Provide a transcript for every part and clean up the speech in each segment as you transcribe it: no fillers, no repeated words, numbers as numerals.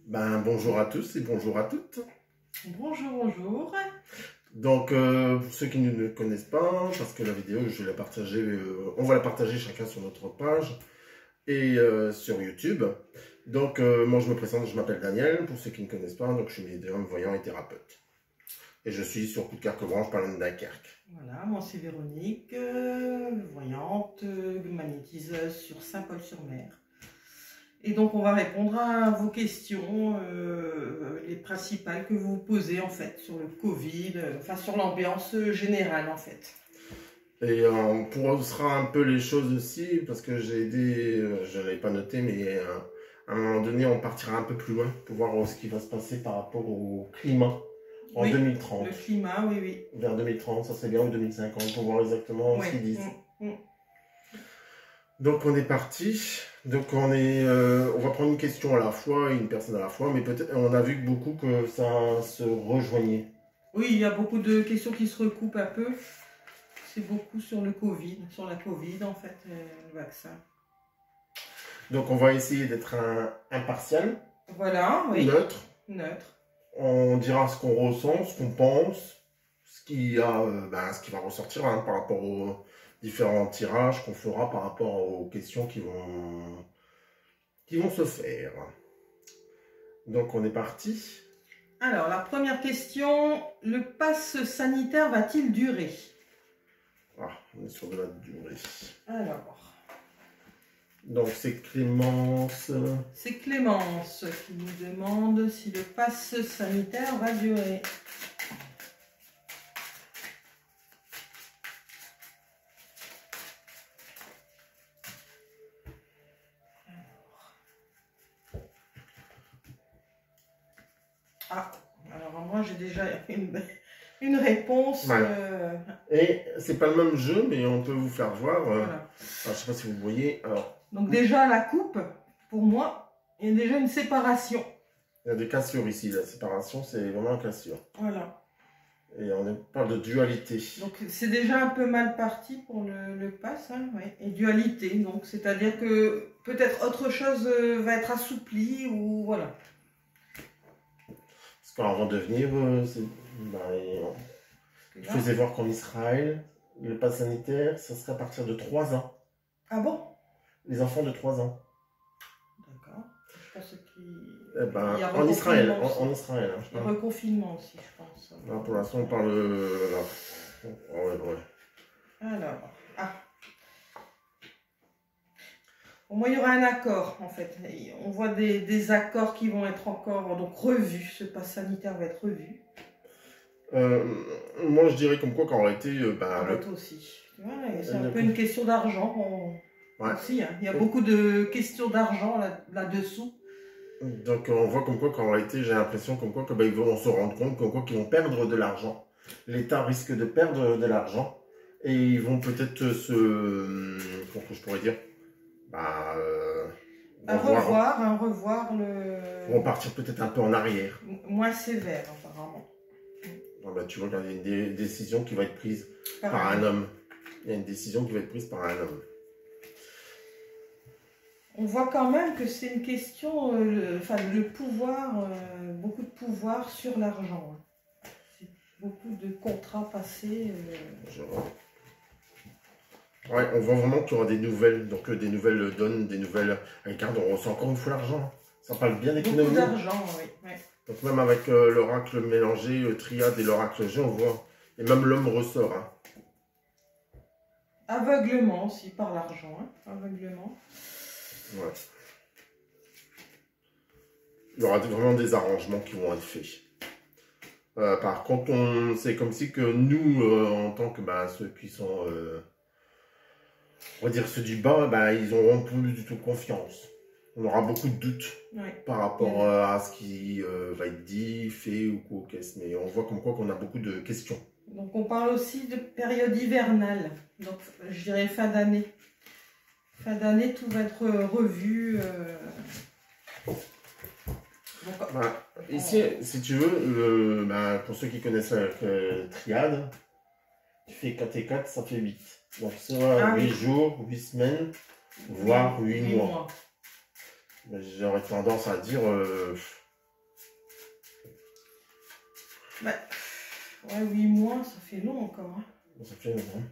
Bonjour à tous et bonjour à toutes. Bonjour, bonjour. Donc, pour ceux qui ne me connaissent pas, parce que la vidéo, je vais la partager, on va la partager chacun sur notre page et sur YouTube. Donc, moi, je me présente, je m'appelle Daniel, pour ceux qui ne connaissent pas, donc je suis médium, voyant et thérapeute. Et je suis sur Coup de Carquebranche, par de Dunkerque. Voilà, moi c'est Véronique, voyante, magnétiseuse sur Saint-Paul-sur-Mer. Et donc on va répondre à vos questions, les principales que vous posez en fait sur le Covid, enfin sur l'ambiance générale en fait. Et on pourra un peu les choses aussi, parce que j'ai aidé, je ne l'avais pas noté, mais à un moment donné, on partira un peu plus loin pour voir ce qui va se passer par rapport au climat en Oui, 2030. le climat, oui, oui. Vers 2030, ça serait bien, ou 2050, pour voir exactement ce qu'ils disent. Donc on est parti. Donc on va prendre une question à la fois et une personne à la fois, mais peut-être on a vu beaucoup que ça se rejoignait. Oui, il y a beaucoup de questions qui se recoupent un peu. C'est beaucoup sur le Covid, sur la Covid en fait, le vaccin. Donc on va essayer d'être impartial, voilà, oui. neutre. Neutre. On dira ce qu'on ressent, ce qu'on pense, ce qui va ressortir par rapport aux différents tirages qu'on fera par rapport aux questions qui vont se faire. Donc on est parti. Alors la première question, le pass sanitaire va-t-il durer? Ah, on est sur de la durée. Alors. Donc c'est Clémence. C'est Clémence qui nous demande si le pass sanitaire va durer. Alors moi j'ai déjà une réponse. Ouais. Et c'est pas le même jeu, mais on peut vous faire voir. Voilà. Alors, je sais pas si vous voyez. Alors, donc déjà la coupe, pour moi, il y a déjà une séparation. Il y a des cassures ici. La séparation, c'est vraiment une cassure. Voilà. Et on parle de dualité. Donc c'est déjà un peu mal parti pour le pass, hein, ouais. Et dualité, donc c'est-à-dire que peut-être autre chose va être assouplie ou voilà. Parce qu'avant de venir, je faisais voir qu'en Israël, le pass sanitaire, ça serait à partir de 3 ans. Ah bon? Les enfants de 3 ans. D'accord. Je pense qu'il y a en Israël, en Israël. Hein, il y a reconfinement aussi, je pense. Non, pour l'instant, on parle... Alors, Au moins, il y aura un accord, en fait. On voit des accords qui vont être encore donc revus. Ce pass sanitaire va être revu. Moi, je dirais comme quoi qu'en réalité... toi aussi. C'est un peu une question d'argent. Aussi, hein. Il y a beaucoup de questions d'argent là-dessous. Donc, on voit comme quoi qu'en réalité, j'ai l'impression comme quoi qu'ils vont se rendre compte comme quoi qu'ils vont perdre de l'argent. L'État risque de perdre de l'argent. Et ils vont peut-être comment je pourrais dire revoir le... Ils vont partir peut-être un peu en arrière. Moins sévère, apparemment. Tu vois, il y a une décision qui va être prise par un homme. Il y a une décision qui va être prise par un homme. On voit quand même que c'est une question, le pouvoir, beaucoup de pouvoir sur l'argent. C'est beaucoup de contrats passés. Ouais, on voit vraiment qu'il y aura des nouvelles, donc des nouvelles donnes, des nouvelles... Regarde, on ressent encore une fois l'argent. Ça parle bien d'économie. Beaucoup d'argent, oui. Ouais. Donc même avec l'oracle mélangé, triade et l'oracle G, on voit... Et même l'homme ressort. Hein. Aveuglement aussi par l'argent, hein. Aveuglement. Ouais. Il y aura vraiment des arrangements qui vont être faits. Par contre, c'est comme si que nous, en tant que ceux qui sont... on va dire ceux du bas, ils n'auront plus du tout confiance. On aura beaucoup de doutes par rapport à ce qui va être dit, fait ou quoi. Mais on voit comme quoi qu'on a beaucoup de questions. Donc on parle aussi de période hivernale. Donc je dirais fin d'année. Fin d'année, tout va être revu. Ici, si tu veux, pour ceux qui connaissent la triade, tu fais 4 et 4, ça fait 8. Donc soit 8 jours, 8 semaines, voire 8 mois. J'aurais tendance à dire Bah, ouais, 8 mois, ça fait long encore. Hein. Ça fait longtemps.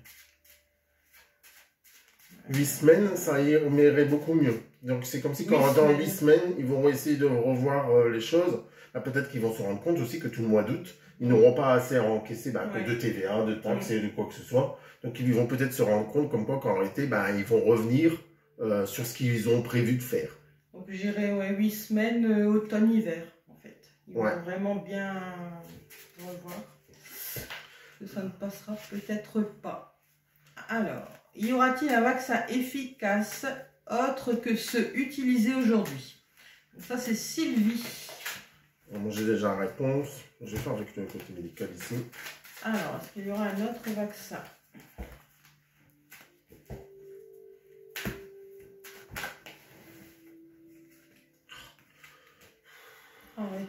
8 semaines, ça irait beaucoup mieux. Donc c'est comme si quand dans 8 semaines, ils vont essayer de revoir les choses. Peut-être qu'ils vont se rendre compte aussi que tout le mois d'août, ils n'auront pas assez à encaisser de TVA, de taxes et de quoi que ce soit. Donc ils vont peut-être se rendre compte comme quoi qu'en réalité, ils vont revenir sur ce qu'ils ont prévu de faire. Donc j'irai 8 semaines automne-hiver en fait. Ils vont vraiment bien revoir. Ça ne passera peut-être pas. Alors, y aura-t-il un vaccin efficace autre que ceux utilisés aujourd'hui? Ça c'est Sylvie. Moi j'ai déjà la réponse. Je vais faire avec le côté médical ici. Alors, est-ce qu'il y aura un autre vaccin? Ah oui.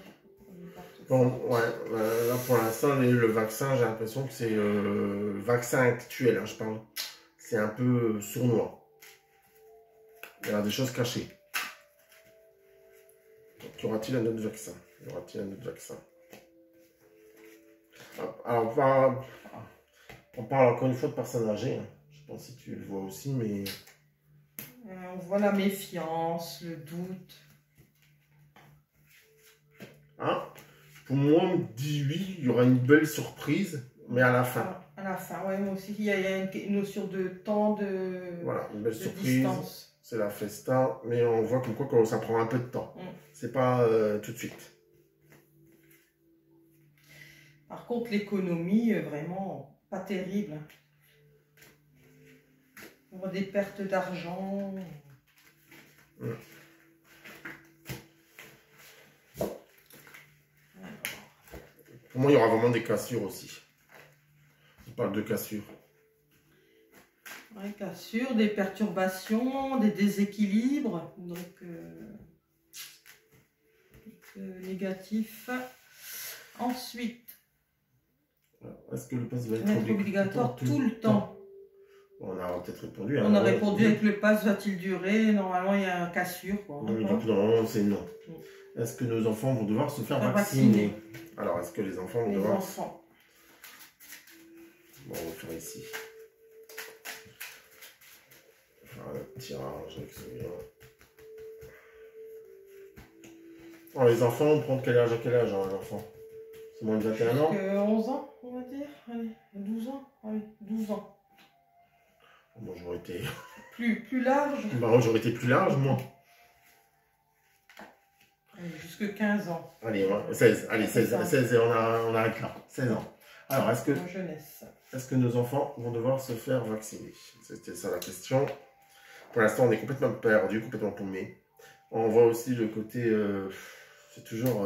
Bon, là pour l'instant, le vaccin, j'ai l'impression que c'est le vaccin actuel, hein, je parle. C'est un peu sournois. Il y a des choses cachées. Donc, y aura-t-il un autre vaccin? Y aura-t-il un autre vaccin? Alors, on parle encore une fois de personnes âgées. Hein. Je sais pas si tu le vois aussi, mais... on voit la méfiance, le doute. Hein? Pour moi, on me dit oui, il y aura une belle surprise, mais à la fin. À la fin, ouais, moi aussi, il y a une notion de temps, voilà, une belle surprise. C'est la festa, mais on voit comme quoi que ça prend un peu de temps. C'est pas tout de suite. Par contre, l'économie, vraiment pas terrible. On voit des pertes d'argent. Pour moi, il y aura vraiment des cassures aussi. On parle de cassures. Oui, cassures, des perturbations, des déséquilibres. Donc, négatif. Ensuite, est-ce que le pass va être obligatoire tout le temps? On a peut-être répondu. On a répondu avec le pass va-t-il durer? Normalement, il y a une cassure. Quoi. Donc, normalement, c'est non. Est-ce que nos enfants vont devoir se faire vacciner? Alors, est-ce que les enfants vont devoir... Enfants. Bon, on va faire ici. On va faire un tirage avec celui-là. Alors, les enfants, on prend de quel âge à quel âge, hein, les enfants? C'est moins de 21 ans? 11 ans, on va dire. Allez, 12 ans. Allez, 12 ans. Moi, j'aurais été... Plus large? Bah, j'aurais été plus large, moi. Jusque 15 ans. Allez, 16. Allez, 16 et on arrête là. 16 ans. Alors, est-ce que nos enfants vont devoir se faire vacciner? C'était ça la question. Pour l'instant, on est complètement perdu, complètement paumé. On voit aussi le côté... c'est toujours...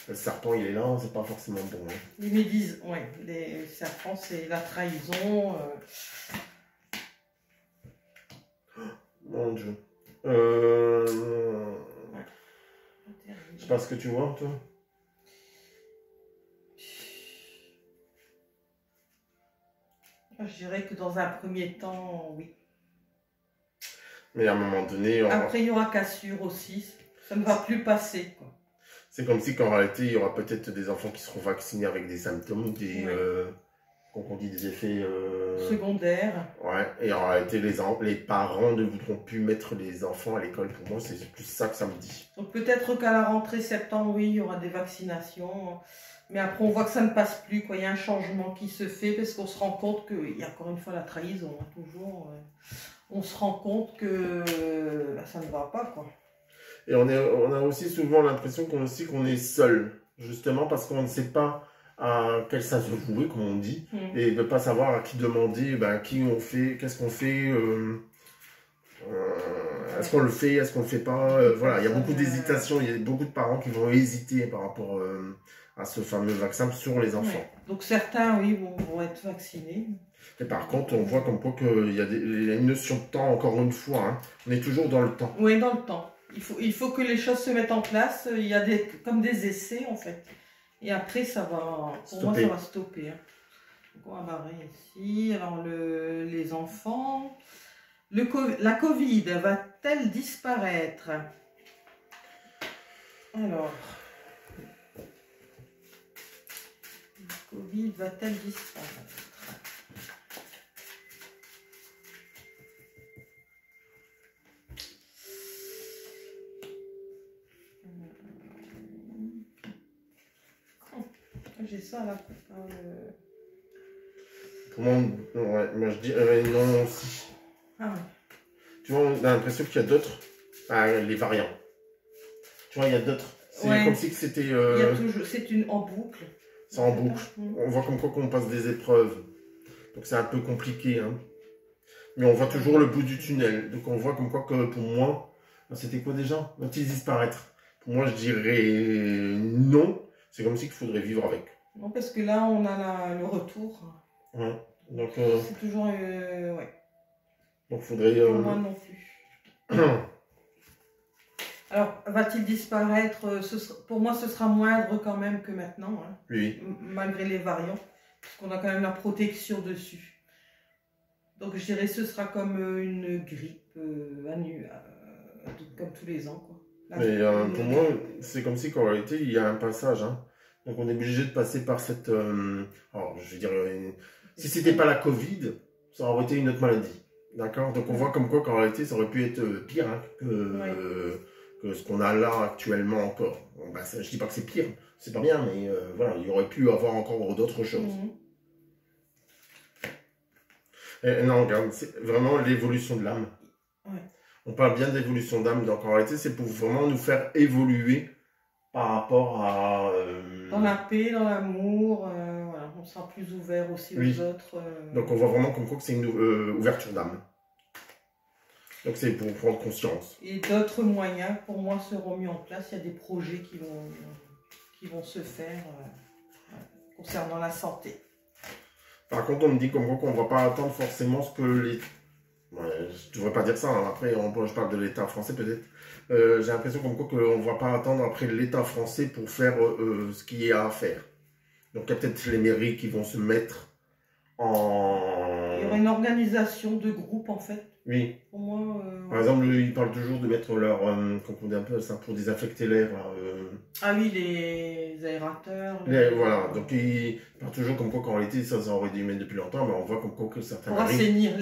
le serpent, il est là, c'est pas forcément bon. Hein. Les médises, oui. Les serpents, c'est la trahison. Mon Dieu. Je sais pas ce que tu vois, toi. Je dirais que dans un premier temps, oui. Mais à un moment donné... Après, il y aura cassure aussi. Ça ne va plus passer, quoi. C'est comme si qu'en réalité, il y aura peut-être des enfants qui seront vaccinés avec des symptômes, on dit des effets... secondaires. Ouais, et en réalité, les parents ne voudront plus mettre les enfants à l'école. Pour moi, c'est plus ça que ça me dit. Donc peut-être qu'à la rentrée septembre, oui, il y aura des vaccinations. Mais après, on voit que ça ne passe plus, quoi. Il y a un changement qui se fait parce qu'on se rend compte qu'il y a encore une fois la trahison, hein, toujours. On se rend compte que ça ne va pas, quoi. Et on a aussi souvent l'impression qu'on est seul, justement parce qu'on ne sait pas à quel sens se vouer, comme on dit, et de ne pas savoir à qui demander, qui on fait, qu'est-ce qu'on fait, est-ce qu'on le fait, est-ce qu'on le fait pas, voilà, il y a beaucoup d'hésitation, il y a beaucoup de parents qui vont hésiter par rapport à ce fameux vaccin sur les enfants. Ouais. Donc certains, oui, vont être vaccinés. Et par contre, on voit comme quoi qu'il y a une notion de temps, encore une fois, hein. On est toujours dans le temps. Oui, dans le temps. Il faut que les choses se mettent en place. Il y a comme des essais, en fait. Et après, ça va, pour moi, ça va stopper. Hein. Donc, on va barrer ici. Alors, les enfants. La Covid va-t-elle disparaître? Alors. Covid va-t-elle disparaître? J'ai ça là. Pour moi, ouais, moi je dirais non aussi. Ah ouais. Tu vois, on a l'impression qu'il y a d'autres. Ah, les variants. Tu vois, il y a d'autres. C'est Ouais. comme si c'était. Il y a toujours, c'est une en boucle. C'est en boucle. Mmh. On voit comme quoi qu'on passe des épreuves. Donc c'est un peu compliqué. Hein. Mais on voit toujours le bout du tunnel. Donc on voit comme quoi que pour moi, c'était quoi déjà? Va-t-il disparaître? Pour moi, je dirais non. C'est comme si il faudrait vivre avec. Non, parce que là, on a le retour. Ouais. Donc, c'est toujours... ouais. Donc faudrait... Pour moi non plus. Alors, va-t-il disparaître? Pour moi, ce sera moindre quand même que maintenant. Hein, oui. Malgré les variants. Parce qu'on a quand même la protection dessus. Donc, je dirais ce sera comme une grippe, comme tous les ans. Quoi. Mais pour moi, c'est comme si qu'en réalité, il y a un passage. Hein. Donc, on est obligé de passer par cette... alors, je veux dire, si c'était pas la Covid, ça aurait été une autre maladie. D'accord? Donc, on voit comme quoi qu'en réalité, ça aurait pu être pire hein, que ce qu'on a là actuellement encore. Bon, bah, ça, je dis pas que c'est pire, c'est pas bien, mais voilà, il y aurait pu avoir encore d'autres choses. Et, non, regarde, c'est vraiment l'évolution de l'âme. Ouais. On parle bien d'évolution d'âme, donc en réalité, c'est pour vraiment nous faire évoluer par rapport à... Dans la paix, dans l'amour, voilà, on sera plus ouvert aussi aux autres. Donc on voit vraiment comme quoi que c'est une ouverture d'âme. Donc c'est pour prendre conscience. Et d'autres moyens, pour moi, seront mis en place. Il y a des projets qui vont se faire concernant la santé. Par contre, on me dit comme quoi qu'on ne va pas attendre forcément ce que les... Ouais, je ne devrais pas dire ça, hein. Après je parle de l'État français peut-être. J'ai l'impression comme quoi qu'on ne va pas attendre après l'État français pour faire ce qu'il y a à faire. Donc il y a peut-être les mairies qui vont se mettre en... Il y aura une organisation de groupe en fait. Oui. Pour moi, par exemple, ils parlent toujours de mettre leur... comment on dit un peu ça, pour désinfecter l'air. Ah oui, les aérateurs. Voilà, donc ils parlent toujours comme quoi qu'en réalité ça aurait dû mettre depuis longtemps, mais on voit comme quoi que certains... Pour assainir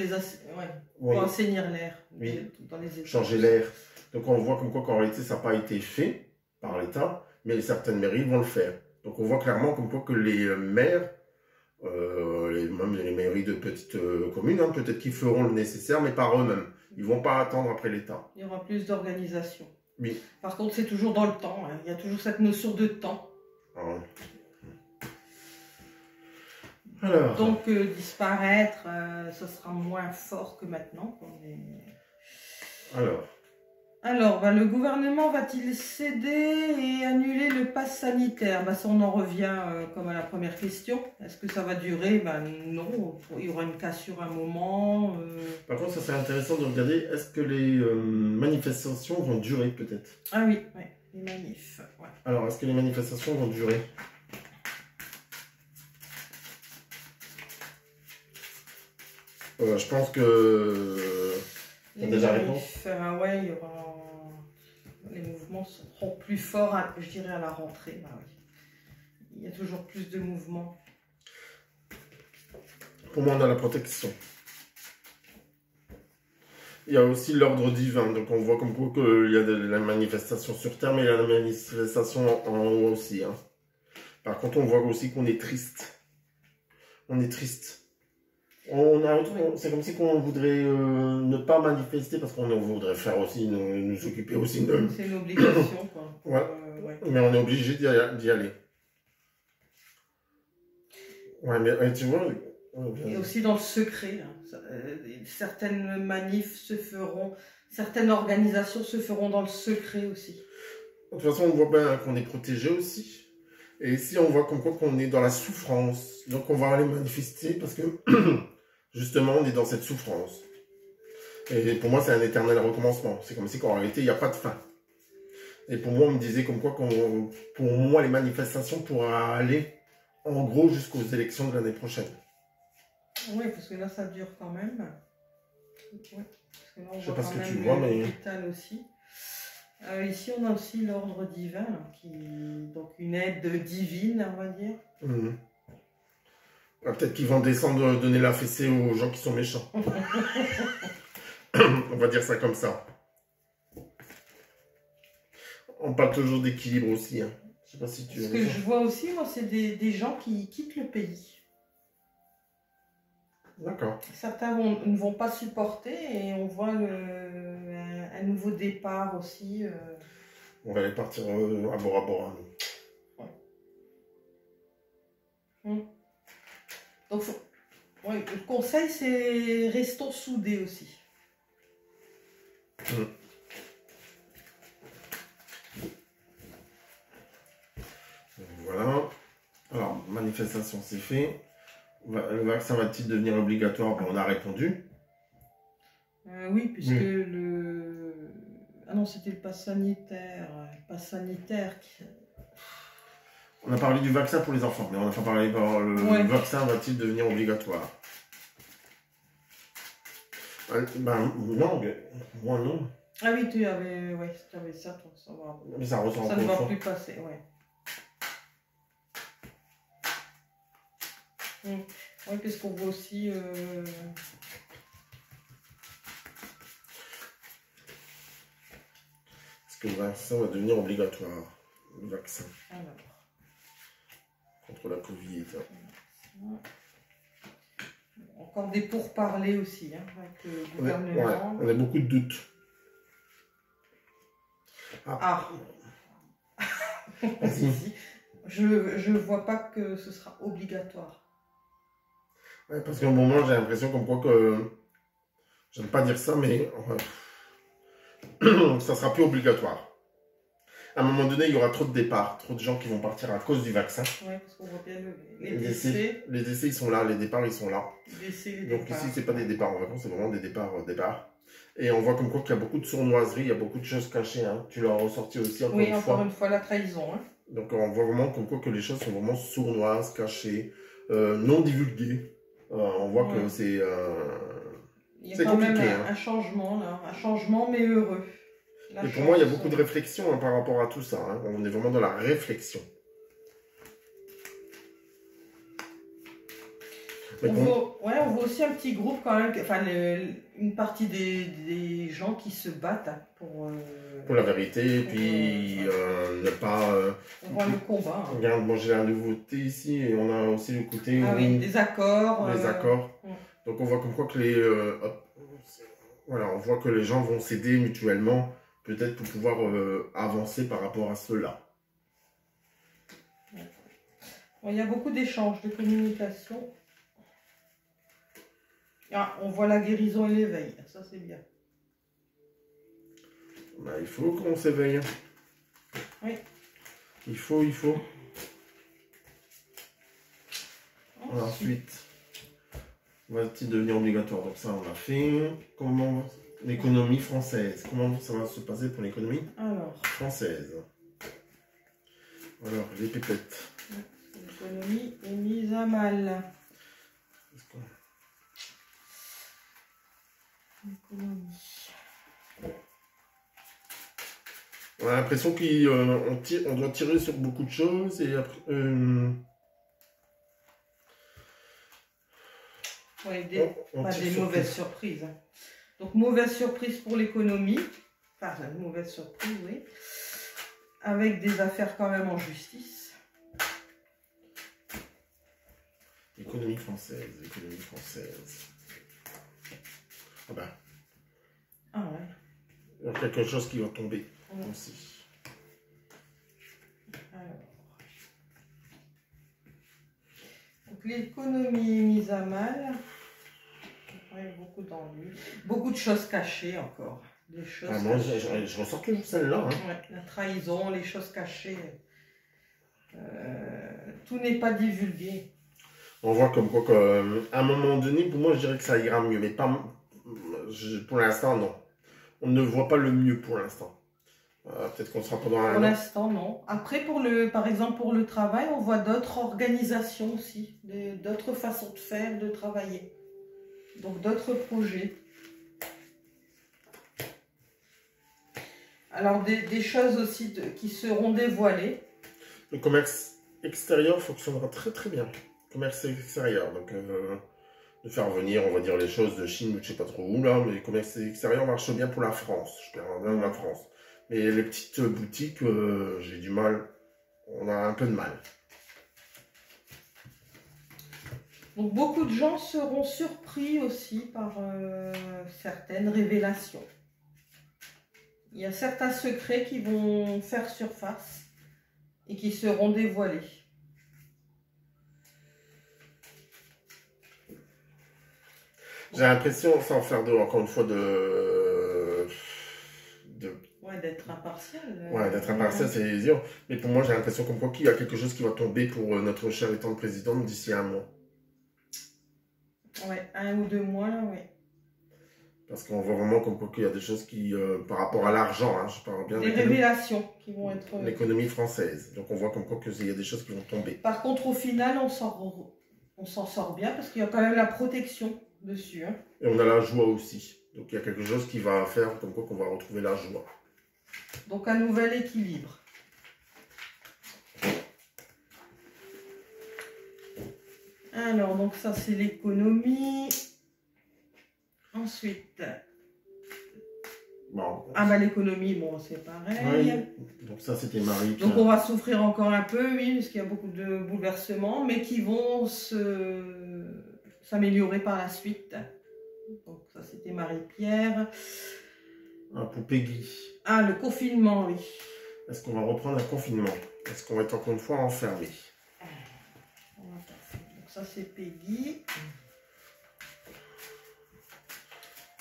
pour assainir l'air. Oui, dans les changer l'air. Donc on voit comme quoi qu'en réalité ça n'a pas été fait par l'État, mais certaines mairies vont le faire. Donc on voit clairement comme quoi que les maires, même les mairies de petites communes, hein, peut-être qu'ils feront le nécessaire, mais par eux-mêmes. Ils ne vont pas attendre après l'État. Il y aura plus d'organisation. Oui. Par contre, c'est toujours dans le temps. Hein. Il y a toujours cette notion de temps. Ah ouais. Alors. Donc, disparaître, ce sera moins fort que maintenant. Alors, le gouvernement va-t-il céder et annuler le pass sanitaire? Ça, on en revient comme à la première question. Est-ce que ça va durer? Non, il y aura une cassure un moment. Par contre, ça serait intéressant de regarder, est-ce que les manifestations vont durer peut-être? Ah oui, les manifs. Ouais. Alors, est-ce que les manifestations vont durer? Je pense que... Les déjà manifs, ouais, il y aura... Les mouvements seront plus forts, je dirais, à la rentrée. Oui. Il y a toujours plus de mouvements. Pour moi, on a la protection. Il y a aussi l'ordre divin. Donc, on voit comme quoi qu'il y a la manifestation sur Terre, mais il y a la manifestation en haut aussi. Hein. Par contre, on voit aussi qu'on est triste. On est triste. C'est comme si on voudrait ne pas manifester parce qu'on voudrait faire aussi, nous occuper aussi de... C'est une obligation, quoi. Ouais. Mais on est obligé d'y aller. Ouais, mais tu vois... Et aussi dans le secret. Hein. Certaines manifs se feront... Certaines organisations se feront dans le secret aussi. De toute façon, on voit bien qu'on est protégé aussi. Et ici, on voit comme quoi qu'on est dans la souffrance. Donc, on va aller manifester parce que... Justement, on est dans cette souffrance. Et pour moi, c'est un éternel recommencement. C'est comme si qu'en réalité, il n'y a pas de fin. Et pour moi, on me disait comme quoi, pour moi, les manifestations pourraient aller, en gros, jusqu'aux élections de l'année prochaine. Oui, parce que là, ça dure quand même. Ouais, parce que là, on je sais pas ce que tu vois, mais... aussi. Ici, on a aussi l'ordre divin, donc une aide divine, on va dire. Ah, peut-être qu'ils vont descendre donner la fessée aux gens qui sont méchants. On va dire ça comme ça. On parle toujours d'équilibre aussi. Hein. Je sais pas si tu... Ce que je vois aussi, moi, c'est des gens qui quittent le pays. D'accord. Certains ne vont pas supporter et on voit un nouveau départ aussi. On va aller partir à Bora Bora. Ouais. Donc, ouais, le conseil, c'est restons soudés aussi. Voilà. Alors, manifestation, c'est fait. Le vaccin va-t-il devenir obligatoire? On a répondu. Oui, puisque le... Ah non, c'était le pass sanitaire. Le pass sanitaire qui... On a parlé du vaccin pour les enfants, mais on n'a pas parlé le vaccin va-t-il devenir obligatoire? Ben, non, moi non. Ah oui, tu avais ça, toi, ça va. Mais ça ressort ça ne va plus passer, ouais. Oui, parce qu'on voit aussi... Est-ce que le vaccin va devenir obligatoire? Le vaccin. Alors. Contre la Covid. Encore des pourparlers aussi, hein, avec le gouvernement. On a beaucoup de doutes. Ah. Je vois pas que ce sera obligatoire. Ouais, parce qu'à un moment, j'ai l'impression comme quoi que... J'aime pas dire ça, mais... ça sera plus obligatoire. À un moment donné, il y aura trop de départs, trop de gens qui vont partir à cause du vaccin. Oui, parce qu'on voit bien les décès. Les décès, ils sont là, les départs, ils sont là. Donc ici, c'est pas des départs en vacances, c'est vraiment des départs. Et on voit comme quoi qu'il y a beaucoup de sournoiseries, il y a beaucoup de choses cachées. Hein. Tu l'as ressorti aussi encore une fois. Oui, encore une fois, la trahison. Hein. Donc on voit vraiment comme quoi que les choses sont vraiment sournoises, cachées, non divulguées. On voit que c'est il y a quand même un changement, là. Un changement, mais heureux. Et pour moi, il y a beaucoup de réflexion hein, par rapport à tout ça. Hein. On est vraiment dans la réflexion. On voit aussi un petit groupe quand même, enfin une partie des gens qui se battent hein, pour la vérité, et puis ne pas... on voit le combat. Hein. Regarde, moi j'ai la nouveauté ici, et on a aussi le côté... des accords. Les accords. Donc on voit comme quoi que voilà, on voit que les gens vont s'aider mutuellement, peut-être pour pouvoir avancer par rapport à cela. Il y a beaucoup d'échanges, de communication. Ah, on voit la guérison et l'éveil, ça c'est bien. Bah, il faut qu'on s'éveille. Oui. Il faut. Ensuite, va-t-il devenir obligatoire? Donc ça, on l'a fait. Comment l'économie française? Comment ça va se passer pour l'économie française? Alors, les pépettes. L'économie est mise à mal. On a l'impression qu'on doit tirer sur beaucoup de choses et après... des mauvaises surprises. Hein. Donc, mauvaise surprise pour l'économie. Enfin, une mauvaise surprise, oui. Avec des affaires quand même en justice. Économie française. Ah ben. Ah ouais. Il y a quelque chose qui va tomber aussi. Alors. Donc l'économie est mise à mal. Beaucoup d'ennuis. Beaucoup de choses cachées encore. Des choses moi, je ressors toujours celle-là. Hein. Ouais, la trahison, les choses cachées. Tout n'est pas divulgué. On voit comme quoi qu'à un moment donné, pour moi, je dirais que ça ira mieux. Mais pas, pour l'instant, non. On ne voit pas le mieux pour l'instant. Peut-être qu'on sera pendant un an. Pour l'instant, non. Après, par exemple, pour le travail, on voit d'autres organisations aussi, d'autres façons de faire, de travailler. Donc, d'autres projets. Alors, des choses aussi qui seront dévoilées. Le commerce extérieur fonctionnera très très bien. commerce extérieur. Donc, de faire venir, on va dire, les choses de Chine ou je sais pas trop où, là. Mais le commerce extérieur marche bien pour la France. Je parle bien de la France. Mais les petites boutiques, j'ai du mal. On a un peu de mal. Donc beaucoup de gens seront surpris aussi par certaines révélations. Il y a certains secrets qui vont faire surface et qui seront dévoilés. J'ai l'impression, sans faire encore une fois Ouais, d'être impartial. Ouais, d'être impartial, c'est dur. Mais pour moi, j'ai l'impression comme quoi qu'il y a quelque chose qui va tomber pour notre cher et tendre président d'ici un mois. Ouais, 1 ou 2 mois, là, ouais. Parce qu'on voit vraiment comme quoi qu'il y a des choses qui, par rapport à l'argent, hein, je parle bien des révélations qui vont être... l'économie française. Donc on voit comme quoi qu'il y a des choses qui vont tomber. Par contre, au final, on s'en sort bien parce qu'il y a quand même la protection dessus. Hein. Et on a la joie aussi. Donc il y a quelque chose qui va faire comme quoi qu'on va retrouver la joie. Donc un nouvel équilibre. Alors, donc ça c'est l'économie. Ensuite... Bon, ah bah l'économie, bon c'est pareil. Oui. Donc ça c'était Marie. Donc on va souffrir encore un peu, oui, parce qu'il y a beaucoup de bouleversements, mais qui vont s'améliorer par la suite. Donc ça c'était Marie-Pierre. Ah, pour Peggy. Ah, le confinement, oui. Est-ce qu'on va reprendre un confinement? Est-ce qu'on va être encore une fois enfermé? Donc ça c'est Peggy.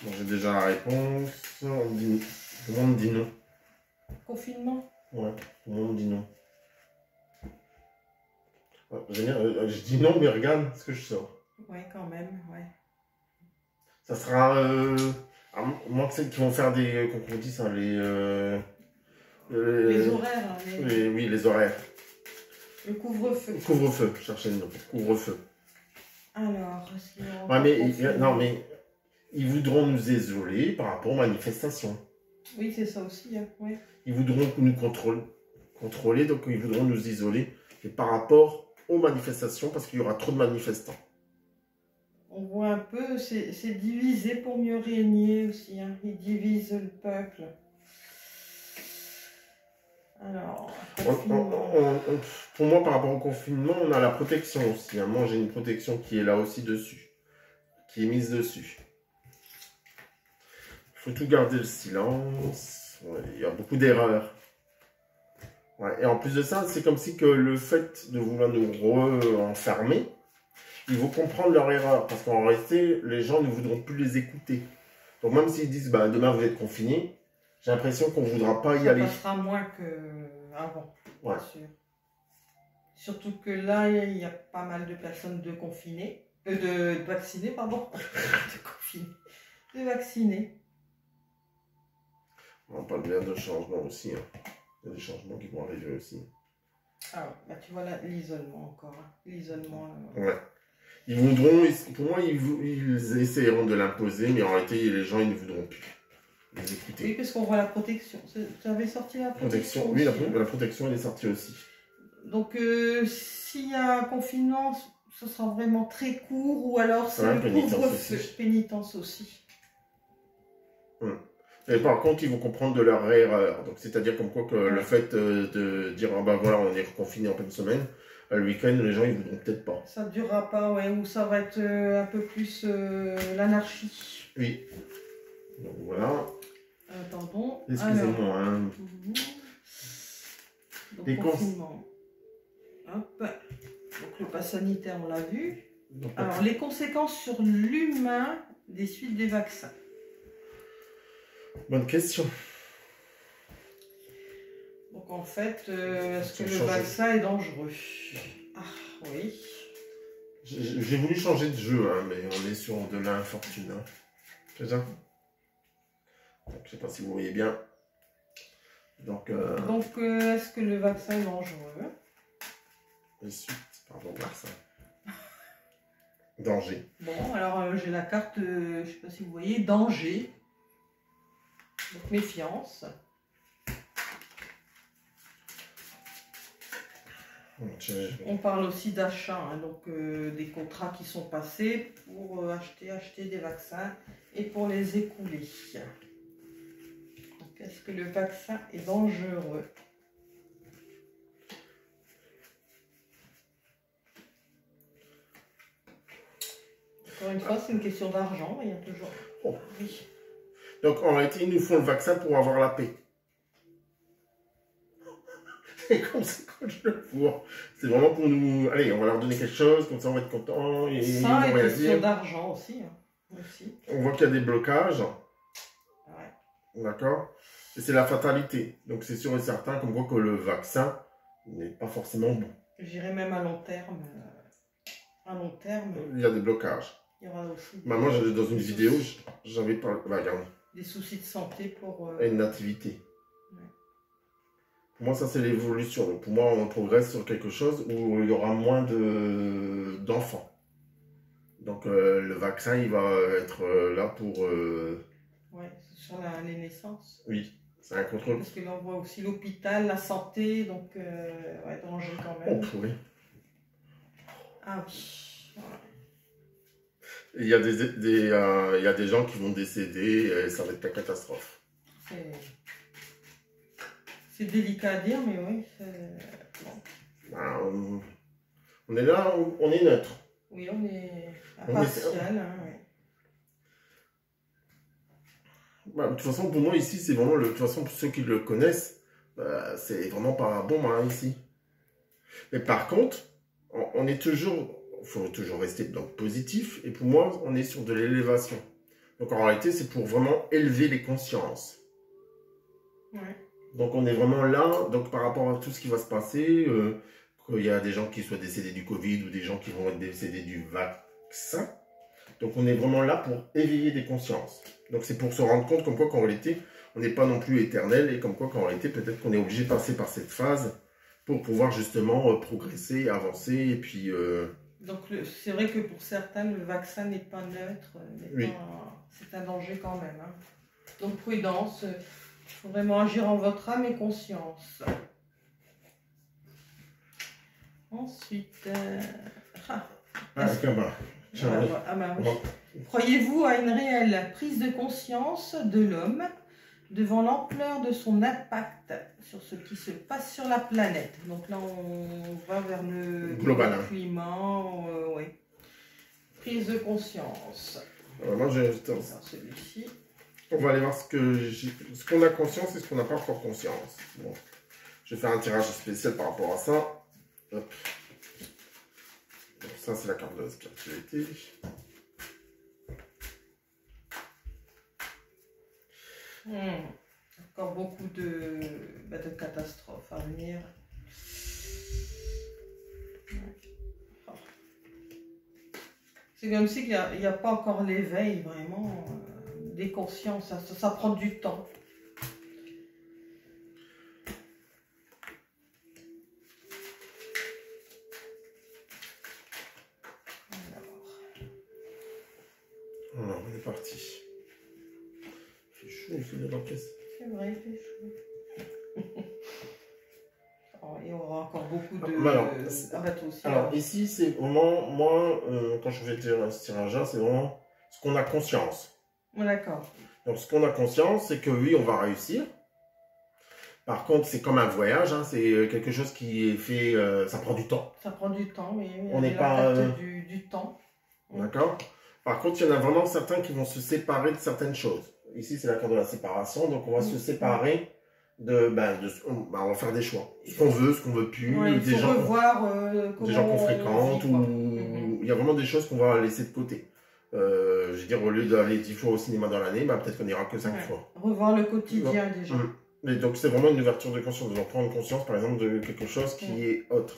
Bon, j'ai déjà la réponse. Tout le monde dit non. Confinement? Ouais, tout le monde dit non. Je dis non, mais regarde ce que je sors. Ouais, quand même, ouais. Ça sera... moi, tu sais qu'ils vont faire des... Comment on dit ça? Les horaires. Hein, oui, les horaires. Le couvre-feu. Couvre-feu, je cherchais le nom. Couvre-feu. Alors, est-ce qu'il y a... Ouais, mais... Non, mais... Ils voudront nous isoler par rapport aux manifestations. Oui, c'est ça aussi, hein, ouais. Ils voudront nous contrôler, donc ils voudront nous isoler. Et par rapport aux manifestations, parce qu'il y aura trop de manifestants. On voit un peu, c'est divisé pour mieux régner aussi. Hein. Ils divisent le peuple. Alors, pour moi, par rapport au confinement, on a la protection aussi. Hein. Moi, j'ai une protection qui est là aussi dessus. Qui est mise dessus. Il faut tout garder le silence. Ouais, il y a beaucoup d'erreurs. Ouais, et en plus de ça, c'est comme si que le fait de vouloir nous enfermer, ils vont comprendre leur erreur. Parce qu'en réalité, les gens ne voudront plus les écouter. Donc même s'ils disent, bah, demain vous êtes confinés, j'ai l'impression qu'on ne voudra pas y aller. Ça passera moins qu'avant, ouais. Bien sûr. Surtout que là, il y a pas mal de personnes de vaccinées, pardon. de vaccinées. On parle bien de changement aussi. Hein. Il y a des changements qui vont arriver aussi. Ah ouais, bah tu vois là, l'isolement encore. Hein. L'isolement. Ouais. Ils voudront, pour moi, ils essaieront de l'imposer, mais en réalité, les gens, ils ne voudront plus les écouter. Oui, parce qu'on voit la protection. Tu avais sorti la protection oui, aussi, la protection, elle est sortie aussi. Donc, s'il y a un confinement, ce sera vraiment très court, ou alors c'est le couvre-feu. Pénitence aussi. Et par contre, ils vont comprendre de leur erreur. Donc, c'est-à-dire comme quoi que le fait de dire, ah ben voilà, on est confiné en pleine semaine, le week-end, les gens, ils voudront peut-être pas. Ça ne durera pas, ouais, ou ça va être un peu plus l'anarchie. Oui. Donc, voilà. Attendons. Excusez-moi. Hein. Donc, confinement. Hop. Donc, le pass sanitaire, on l'a vu. Donc, alors, les conséquences sur l'humain des suites des vaccins. Bonne question. Donc en fait, est-ce que le vaccin est dangereux? Ah oui. J'ai voulu changer de jeu, hein, mais on est sur de l'infortune. Hein. C'est ça? Donc, je ne sais pas si vous voyez bien. Donc est-ce que le vaccin est dangereux? Les suites, pardon, vaccin. Danger. Bon, alors j'ai la carte, je ne sais pas si vous voyez, danger. Donc méfiance. On parle aussi d'achat, hein, donc des contrats qui sont passés pour acheter des vaccins et pour les écouler. Est-ce que le vaccin est dangereux? Encore une fois, c'est une question d'argent, il y a toujours... Oh. Oui. Donc en réalité, ils nous font le vaccin pour avoir la paix. C'est comme ça que je le vois. C'est vraiment pour nous... Allez, on va leur donner quelque chose, comme ça on va être content. Et ça, et question d'argent aussi, hein. Aussi. On voit qu'il y a des blocages. Ouais. D'accord? Et c'est la fatalité. Donc c'est sûr et certain qu'on voit que le vaccin n'est pas forcément bon. J'irais même à long terme. À long terme. Il y a des blocages. Il y aura aussi Bah, moi, dans une vidéo, j'avais parlé... Bah, regarde. Des soucis de santé pour... Et une nativité. Ouais. Pour moi, ça, c'est l'évolution. Donc, pour moi, on progresse sur quelque chose où il y aura moins d'enfants. Donc, le vaccin, il va être là pour... Ouais, sur les naissances. Oui, c'est un contrôle. Parce que là, on voit aussi l'hôpital, la santé, donc, ouais, danger quand même. Oh, pourri. Ah oui. Ouais. Il y a il y a des gens qui vont décéder et ça va être la catastrophe. C'est délicat à dire, mais oui. Bon. Ben, on est là, on est neutre. Oui, on est impartial. Hein, ouais. Bah, de toute façon, pour moi, ici, c'est vraiment... De toute façon, pour ceux qui le connaissent, bah, c'est vraiment pas bon hein, ici. Mais par contre, on est toujours... Il faut toujours rester donc, positif. Et pour moi, on est sur de l'élévation. Donc en réalité, c'est pour vraiment élever les consciences. Ouais. Donc on est vraiment là, donc par rapport à tout ce qui va se passer, qu'il y a des gens qui soient décédés du Covid ou des gens qui vont être décédés du vaccin. Donc on est vraiment là pour éveiller des consciences. Donc c'est pour se rendre compte comme quoi qu'en réalité, on n'est pas non plus éternel et comme quoi qu'en réalité, peut-être qu'on est obligé de passer par cette phase pour pouvoir justement progresser, avancer et puis... Donc c'est vrai que pour certains, le vaccin n'est pas neutre, oui. C'est un danger quand même. Hein. Donc prudence, il faut vraiment agir en votre âme et conscience. Ensuite, oui. Croyez-vous à une réelle prise de conscience de l'homme devant l'ampleur de son impact sur ce qui se passe sur la planète? Donc là, on va vers le global climat, oui. Prise de conscience. Moi, j'ai celui-ci. On va aller voir ce qu'on a conscience et ce qu'on n'a pas encore conscience. Bon. Je vais faire un tirage spécial par rapport à ça. Hop. Donc ça, c'est la carte de la spiritualité. Encore beaucoup de catastrophes à venir. C'est comme si il n'y a pas encore l'éveil vraiment des consciences. Ça prend du temps. Alors, on est parti. Il fait chaud, il fait de la caisse. C'est vrai, il fait chaud. Il y aura encore beaucoup de bateaux aussi. Alors, ici, c'est vraiment, moi, quand je fais ce tirage-là, c'est vraiment ce qu'on a conscience. D'accord. Donc, ce qu'on a conscience, c'est que oui, on va réussir. Par contre, c'est comme un voyage, hein, c'est quelque chose qui est fait, ça prend du temps. Ça prend du temps, mais on n'est pas du temps. D'accord. Par contre, il y en a vraiment certains qui vont se séparer de certaines choses. Ici, c'est la carte de la séparation, donc on va se séparer on va faire des choix. Ce qu'on veut, ce qu'on veut plus, des gens qu'on fréquente, ou il y a vraiment des choses qu'on va laisser de côté. Je veux dire, au lieu d'aller 10 fois au cinéma dans l'année, peut-être qu'on ira que 5 fois. Revoir le quotidien déjà. Et donc c'est vraiment une ouverture de conscience, de prendre conscience par exemple de quelque chose qui est autre.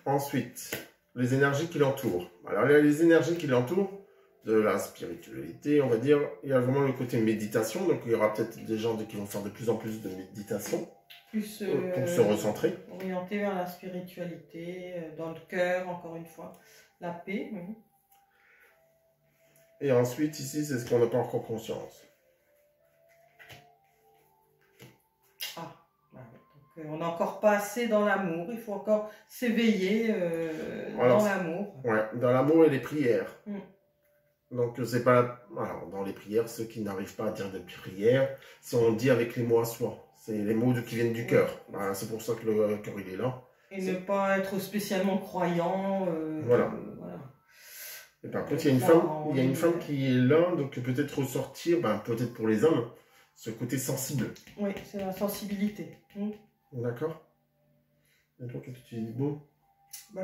Ensuite, les énergies qui l'entourent. Alors les énergies qui l'entourent, de la spiritualité, on va dire, il y a vraiment le côté méditation, donc il y aura peut-être des gens qui vont faire de plus en plus de méditation pour se recentrer. Orienté vers la spiritualité, dans le cœur, encore une fois, la paix. Et ensuite, ici, c'est ce qu'on n'a pas encore conscience. on n'est encore pas assez dans l'amour, il faut encore s'éveiller dans l'amour. Ouais, dans l'amour et les prières. Donc, c'est pas... Alors, dans les prières, ceux qui n'arrivent pas à dire des prières, c'est on dit avec les mots à soi. C'est les mots qui viennent du cœur. Voilà, c'est pour ça que le cœur, il est là. Et ne pas être spécialement croyant. Voilà. Et par contre, il y a une femme qui est là, donc peut-être ressortir, peut-être pour les hommes, ce côté sensible. Oui, c'est la sensibilité. D'accord. Et toi, qu'est-ce que tu dis beau?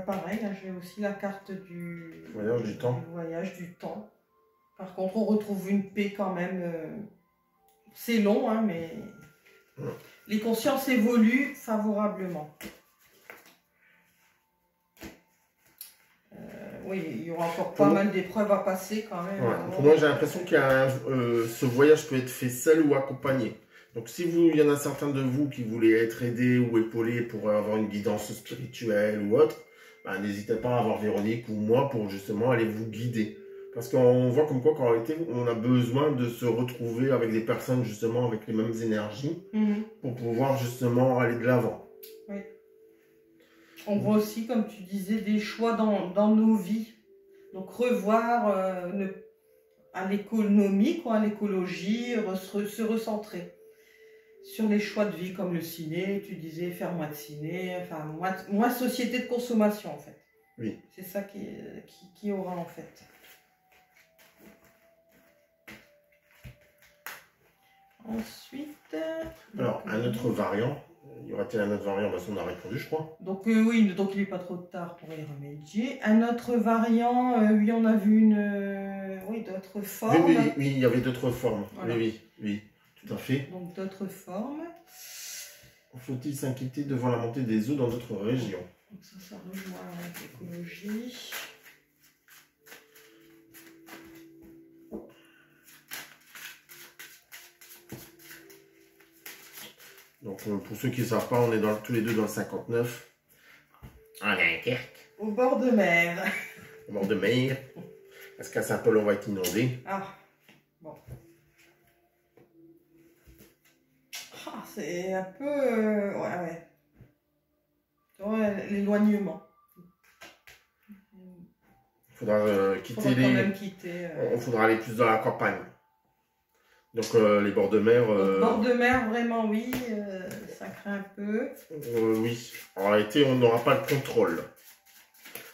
Pareil, là j'ai aussi la carte du voyage du temps. Voyage du temps. Par contre, on retrouve une paix quand même. C'est long, hein, mais les consciences évoluent favorablement. Oui, il y aura encore pas mal d'épreuves à passer quand même. Pour moi, j'ai l'impression que ce voyage peut être fait seul ou accompagné. Donc, si il y en a certains de vous qui voulaient être aidés ou épaulés pour avoir une guidance spirituelle ou autre, n'hésitez pas à avoir Véronique ou moi pour justement aller vous guider. Parce qu'on voit comme quoi qu'en réalité, on a besoin de se retrouver avec des personnes justement avec les mêmes énergies pour pouvoir justement aller de l'avant. Oui. On voit aussi, comme tu disais, des choix dans nos vies. Donc revoir à l'économie, à l'écologie, se recentrer sur les choix de vie comme le ciné, tu disais faire moins de ciné, enfin moins société de consommation en fait. Oui. C'est ça qui aura en fait. Ensuite... Alors, un autre variant. Y aura-t-il un autre variant? Parce qu'on a répondu, je crois. Donc oui, donc il n'est pas trop tard pour y remédier. Un autre variant, oui, on a vu d'autres formes. Oui, il y avait d'autres formes. Voilà. Oui, tout à fait. Donc d'autres formes. Faut-il s'inquiéter devant la montée des eaux dans d'autres régions? Donc ça rejoint l'écologie. Donc, pour ceux qui ne savent pas, on est tous les deux dans le 59. En Dunkerque. Au bord de mer. Au bord de mer. Parce qu'à Saint-Paul, on va être inondé. Ah, bon. Ah, c'est un peu... l'éloignement. Il faudra quitter Il faudra aller plus dans la campagne. Donc les bords de mer... Bords de mer, vraiment, oui, ça craint un peu. Oui, en réalité, on n'aura pas le contrôle.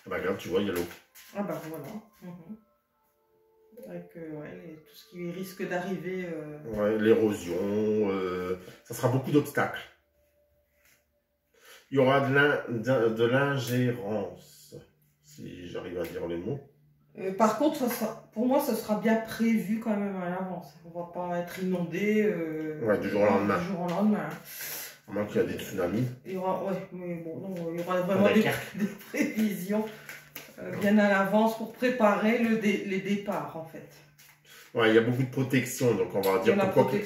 Regarde, tu vois, il y a l'eau. Ah voilà. Avec tout ce qui risque d'arriver. L'érosion, ça sera beaucoup d'obstacles. Il y aura de l'ingérence, si j'arrive à dire les mots. Par contre, pour moi, ça sera bien prévu quand même à l'avance. On ne va pas être inondé du jour au lendemain. À moins qu'il y a des tsunamis. Il y aura, mais bon, non, il y aura vraiment des prévisions bien à l'avance pour préparer les départs en fait. Il y a beaucoup de protection, donc on va dire pourquoi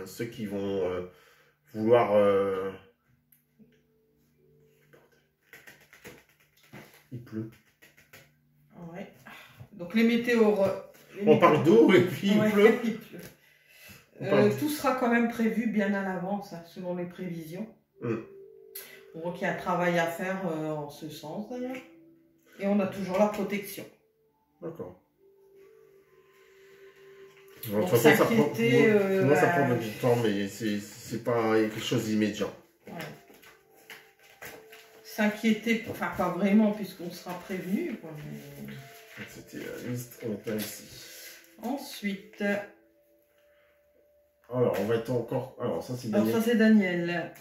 ceux qui vont vouloir... Il pleut. Ouais. Donc les météos... On parle d'eau et puis il pleut. Tout sera quand même prévu bien à l'avance, selon les prévisions. On voit qu'il y a un travail à faire en ce sens d'ailleurs. Et on a toujours la protection. D'accord. Donc s'inquiéter... Moi ça prend du temps, mais c'est pas quelque chose d'immédiat. Ouais. S'inquiéter, enfin pas vraiment puisqu'on sera prévenu. Mais... C'était la liste, on est ici. Ensuite... Alors, on va être encore... Alors, ça, c'est Daniel. Alors, ça, c'est Daniel.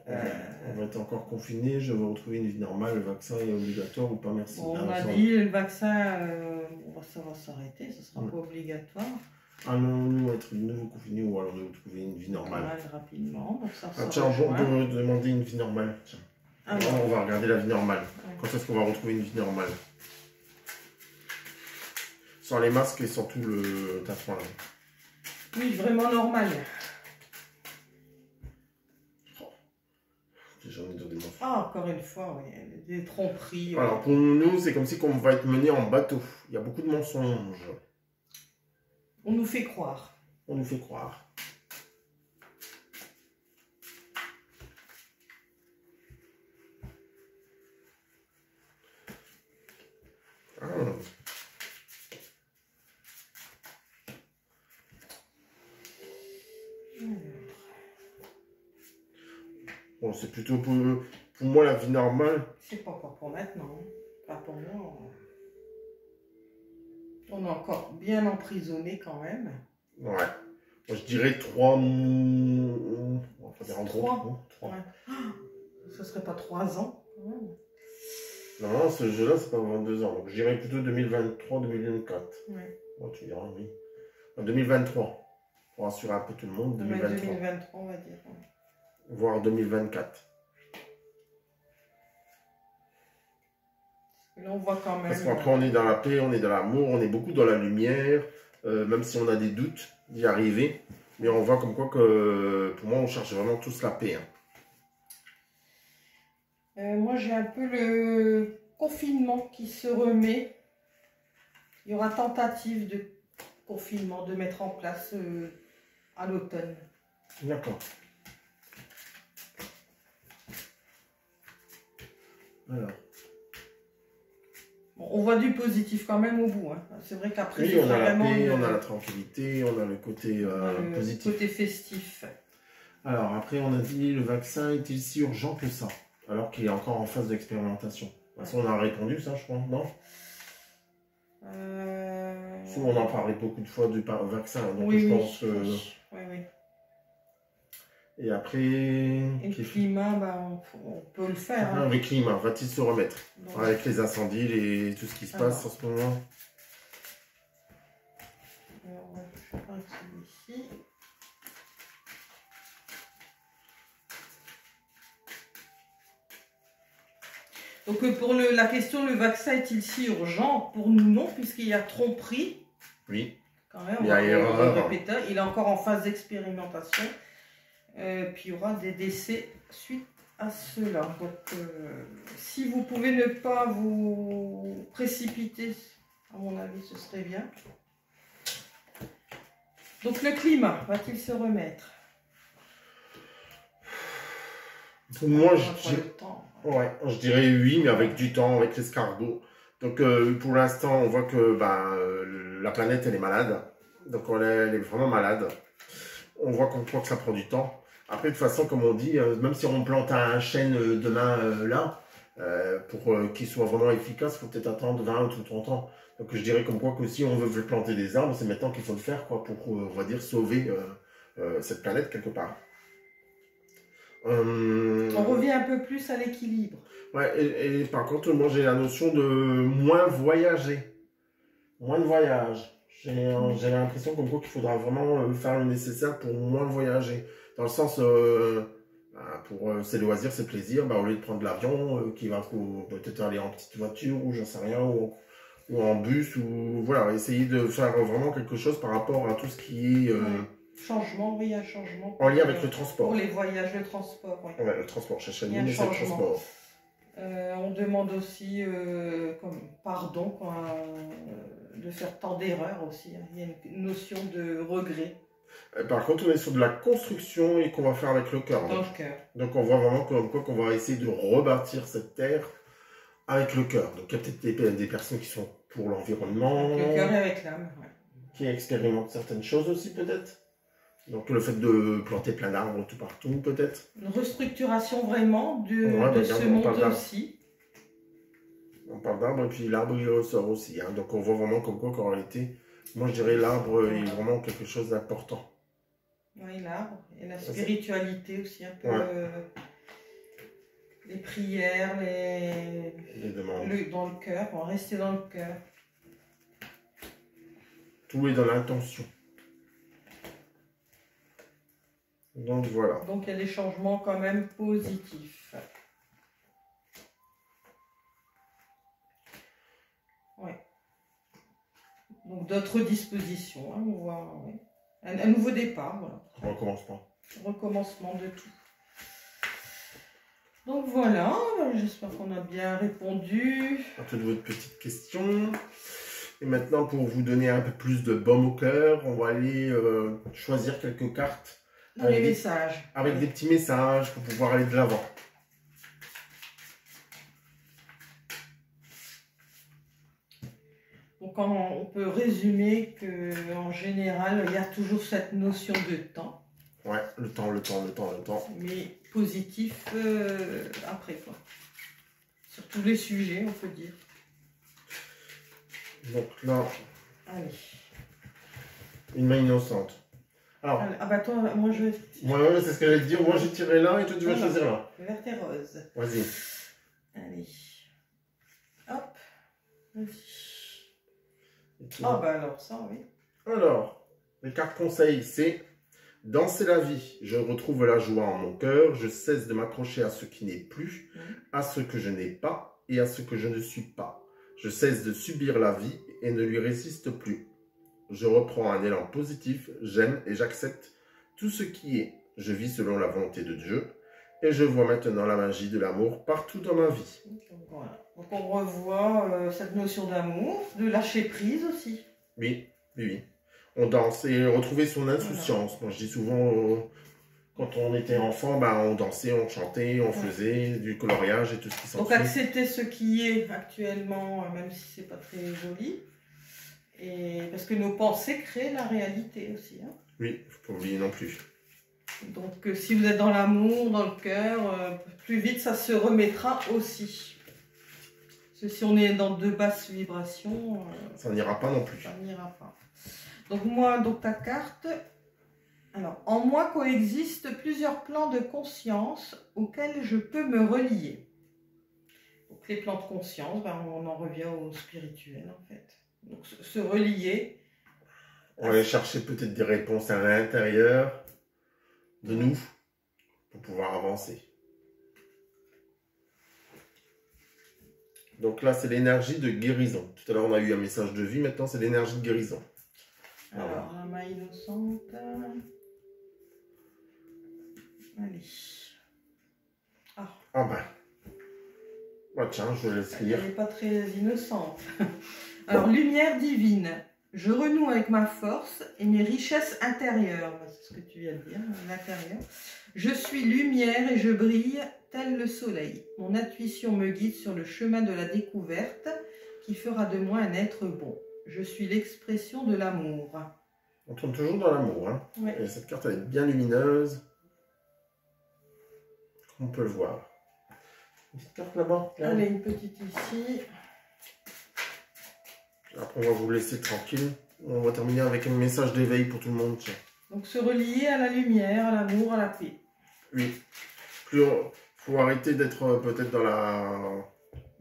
On va être encore confiné. Je vais retrouver une vie normale. Le vaccin est obligatoire ou pas? Merci. Bon, on a dit le vaccin, ça va s'arrêter. Ce ne sera pas obligatoire. Allons-nous être de nouveau confinés ou allons-nous trouver une vie normale? Rapidement. Donc ça tiens, on peut demander une vie normale. Tiens. On va regarder la vie normale. Quand est-ce qu'on va retrouver une vie normale? Sans les masques et sans tout le tatouage. Oui, vraiment normal. J'en ai donné mon... encore une fois, oui, des tromperies. Alors, pour nous, c'est comme si on va être mené en bateau. Il y a beaucoup de mensonges. On nous fait croire. On nous fait croire. Bon, c'est plutôt pour moi la vie normale. C'est pas encore pour maintenant. Hein. Pas pour moi. On est encore bien emprisonné quand même. Ouais. Moi, je dirais 3 mois. On va dire en gros 3. Ouais. Ce serait pas 3 ans quand même. Non, ce jeu-là, c'est pas 22 ans. Donc, je dirais plutôt 2023-2024. Ouais. Bon, tu diras oui. 2023. Pour rassurer un peu tout le monde, 2023. 2023, on va dire. Ouais. Voire 2024. Et là, on voit quand même. Parce qu'après, on est dans la paix, on est dans l'amour, on est beaucoup dans la lumière. Même si on a des doutes d'y arriver. Mais on voit comme quoi que, pour moi, on cherche vraiment tous la paix. Hein. Moi, j'ai un peu le confinement qui se remet. Il y aura tentative de confinement, de mettre en place à l'automne. D'accord. Alors. Bon, on voit du positif quand même au bout. Hein. C'est vrai qu'après, oui, on a la paix, on a la tranquillité, on a le côté positif. Le côté festif. Alors, après, on a dit, le vaccin est-il si urgent que ça? Alors qu'il est encore en phase d'expérimentation. De toute façon, on a répondu ça, je crois, non? On en parlait beaucoup de fois du vaccin, donc oui, je pense que... Oui. Et après... Et le climat, bah, on peut le faire. Hein. Le climat, va-t-il se remettre? Donc, avec les incendies, tout ce qui se passe en ce moment. Alors, on va faire un ici. Donc pour la question, le vaccin est-il si urgent? Pour nous, non, puisqu'il y a tromperie. Oui. Quand même, il y a erreur. Il est encore en phase d'expérimentation. Puis il y aura des décès suite à cela. Donc si vous pouvez ne pas vous précipiter, à mon avis, ce serait bien. Donc le climat, va-t-il se remettre? Pour moi, je dirais oui, mais avec du temps, avec l'escargot. Donc pour l'instant, on voit que la planète, elle est malade. Donc elle est vraiment malade. On voit que ça prend du temps. Après, de toute façon, comme on dit, même si on plante un chêne demain là, pour qu'il soit vraiment efficace, il faut peut-être attendre 20 ou 30 ans. Donc je dirais comme quoi que si on veut planter des arbres, c'est maintenant qu'il faut le faire, quoi, pour, on va dire, sauver cette planète quelque part. On revient un peu plus à l'équilibre. Ouais, et par contre, moi j'ai la notion de moins voyager. Moins de voyage. J'ai l'impression comme quoi qu'il faudra vraiment faire le nécessaire pour moins voyager. Dans le sens, pour ses loisirs, ses plaisirs, au lieu de prendre l'avion, qui va peut-être aller en petite voiture, ou j'en sais rien, ou en bus, ou voilà, essayer de faire vraiment quelque chose par rapport à tout ce qui est... Changement, oui, un changement. En lien avec le transport. Pour les voyages, le transport, oui. Ouais, le transport, chercher le c'est le transport. On demande aussi, pardon, de faire tant d'erreurs aussi. Hein. Il y a une notion de regret. Par contre, on est sur de la construction et qu'on va faire avec le cœur. Dans le cœur. Donc on voit vraiment qu'on va essayer de rebâtir cette terre avec le cœur. Donc il y a peut-être des personnes qui sont pour l'environnement. Avec le cœur et avec l'âme, ouais. Qui expérimentent certaines choses aussi peut-être. Donc le fait de planter plein d'arbres tout partout peut-être. Une restructuration vraiment de ce monde aussi. On parle d'arbre et puis l'arbre il ressort aussi. Hein. Donc on voit vraiment comme quoi qu'en réalité, moi je dirais l'arbre est vraiment quelque chose d'important. Oui, l'arbre et la spiritualité aussi un peu. Les prières, les demandes. Dans le cœur, on va rester dans le cœur. Tout est dans l'intention. Donc voilà. Donc il y a des changements quand même positifs. Ouais. Donc d'autres dispositions, hein, on voit. Ouais. Un nouveau départ, voilà. Recommencement. Recommencement de tout. Donc voilà, j'espère qu'on a bien répondu à toutes vos petites questions. Et maintenant, pour vous donner un peu plus de baume au cœur, on va aller choisir quelques cartes. Avec les messages. Avec des petits messages pour pouvoir aller de l'avant. Donc on peut résumer qu'en général, il y a toujours cette notion de temps. Ouais, le temps. Mais positif après, quoi. Sur tous les sujets, on peut dire. Donc là, Allez. une main innocente. Alors, Ah bah toi, moi je vais... ouais, c'est ce que j'allais te dire. Moi, j'ai tiré là et toi, tu vas choisir là. Le vert et rose. Vas-y. Allez. Hop. Vas-y. Ah bah alors ça, oui. Alors, les cartes conseils, c'est danser la vie. Je retrouve la joie en mon cœur. Je cesse de m'accrocher à ce qui n'est plus, à ce que je n'ai pas et à ce que je ne suis pas. Je cesse de subir la vie et ne lui résiste plus. Je reprends un élan positif, j'aime et j'accepte tout ce qui est. Je vis selon la volonté de Dieu et je vois maintenant la magie de l'amour partout dans ma vie. Voilà. Donc on revoit cette notion d'amour, de lâcher prise aussi. Oui. On danse et retrouver son insouciance. Voilà. Moi je dis souvent, quand on était enfant, on dansait, on chantait, on faisait du coloriage et tout ce qui s'ensuit. Donc accepter ce qui est actuellement, même si c'est pas très joli. Et parce que nos pensées créent la réalité aussi. Hein. Oui, il ne faut pas oublier non plus. Donc si vous êtes dans l'amour, dans le cœur, plus vite ça se remettra aussi. Parce que si on est dans de basses vibrations... ça n'ira pas non plus. Ça n'ira pas. Donc moi, ta carte... Alors, en moi coexistent plusieurs plans de conscience auxquels je peux me relier. Donc les plans de conscience, on en revient au spirituel en fait. Donc se relier. On va aller chercher peut-être des réponses à l'intérieur de nous pour pouvoir avancer. Donc là, c'est l'énergie de guérison. Tout à l'heure, on a eu un message de vie. Maintenant, c'est l'énergie de guérison. Alors, la main innocente. Allez. Ah tiens, je laisse lire. Elle n'est pas très innocente. Alors, lumière divine. Je renoue avec ma force et mes richesses intérieures. C'est ce que tu viens de dire, l'intérieur. Je suis lumière et je brille tel le soleil. Mon intuition me guide sur le chemin de la découverte qui fera de moi un être bon. Je suis l'expression de l'amour. On tourne toujours dans l'amour. Hein. Ouais. Et cette carte, elle est bien lumineuse. Comme on peut le voir. Une petite carte là-bas. Allez, une petite ici. Après, on va vous laisser tranquille. On va terminer avec un message d'éveil pour tout le monde. Tiens. Donc, se relier à la lumière, à l'amour, à la paix. Oui. Il faut arrêter d'être peut-être dans la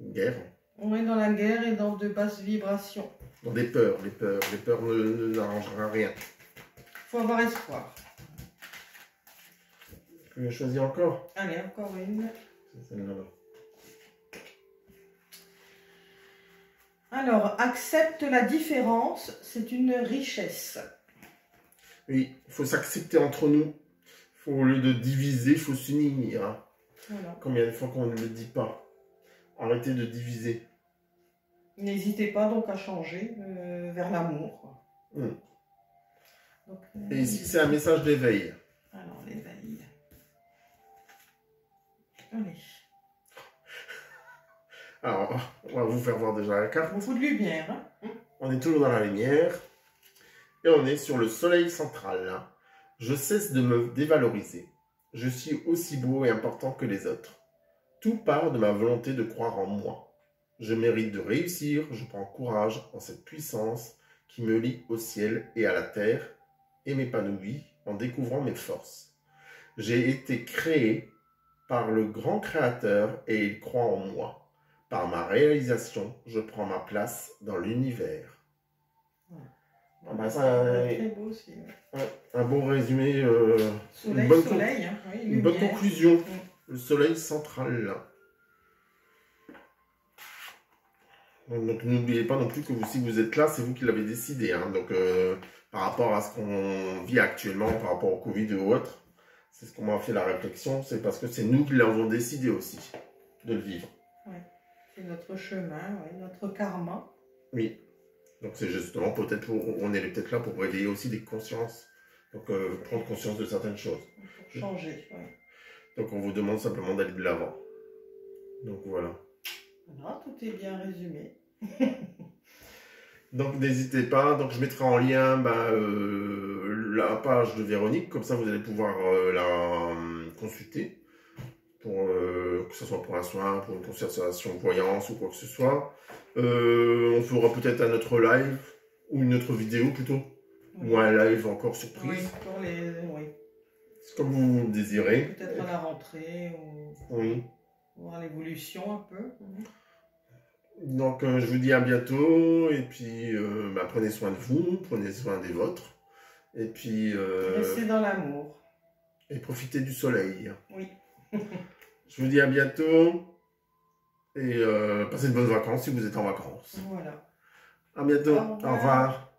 guerre. On est dans la guerre et dans de basses vibrations. Dans des peurs. Les peurs n'arrangera rien. Il faut avoir espoir. Tu veux choisir encore? Allez, encore une. C'est celle-là. Alors, accepte la différence, c'est une richesse. Oui, il faut s'accepter entre nous. Au lieu de diviser, il faut s'unir. Hein. Voilà. Combien de fois qu'on ne le dit pas? Arrêtez de diviser. N'hésitez pas donc à changer vers l'amour. Et ici, c'est un message d'éveil. Alors, l'éveil. Allez. Alors, on va vous faire voir déjà la carte. Beaucoup de lumière. Hein. On est toujours dans la lumière. Et on est sur le soleil central. Je cesse de me dévaloriser. Je suis aussi beau et important que les autres. Tout part de ma volonté de croire en moi. Je mérite de réussir. Je prends courage en cette puissance qui me lie au ciel et à la terre et m'épanouit en découvrant mes forces. J'ai été créé par le grand créateur et il croit en moi. Par ma réalisation, je prends ma place dans l'univers. Très beau aussi. Un bon résumé, soleil, une bonne conclusion. Le soleil central là. Donc n'oubliez pas non plus que si vous êtes là, c'est vous qui l'avez décidé. Hein. Donc par rapport à ce qu'on vit actuellement, par rapport au Covid ou autre, c'est ce qu'on m'a fait la réflexion, c'est parce que c'est nous qui l'avons décidé aussi de le vivre. Ouais. C'est notre chemin, notre karma. Oui. Donc c'est justement peut-être on est peut-être là pour réveiller aussi des consciences. Donc prendre conscience de certaines choses. Pour changer, oui. Donc on vous demande simplement d'aller de l'avant. Donc voilà. Voilà, tout est bien résumé. Donc n'hésitez pas, donc je mettrai en lien la page de Véronique, comme ça vous allez pouvoir la consulter, pour, que ce soit pour un soin, pour une consultation voyance ou quoi que ce soit. On fera peut-être un autre live, ou une autre vidéo plutôt, ou un live encore surprise. Oui, pour oui. C'est comme vous le désirez. Peut-être à la rentrée, ou Oui. voir l'évolution un peu. Donc je vous dis à bientôt, et puis prenez soin de vous, prenez soin des vôtres, et puis restez dans l'amour. Et profitez du soleil. Oui. Je vous dis à bientôt, et passez de bonnes vacances si vous êtes en vacances. Voilà. À bientôt, au revoir.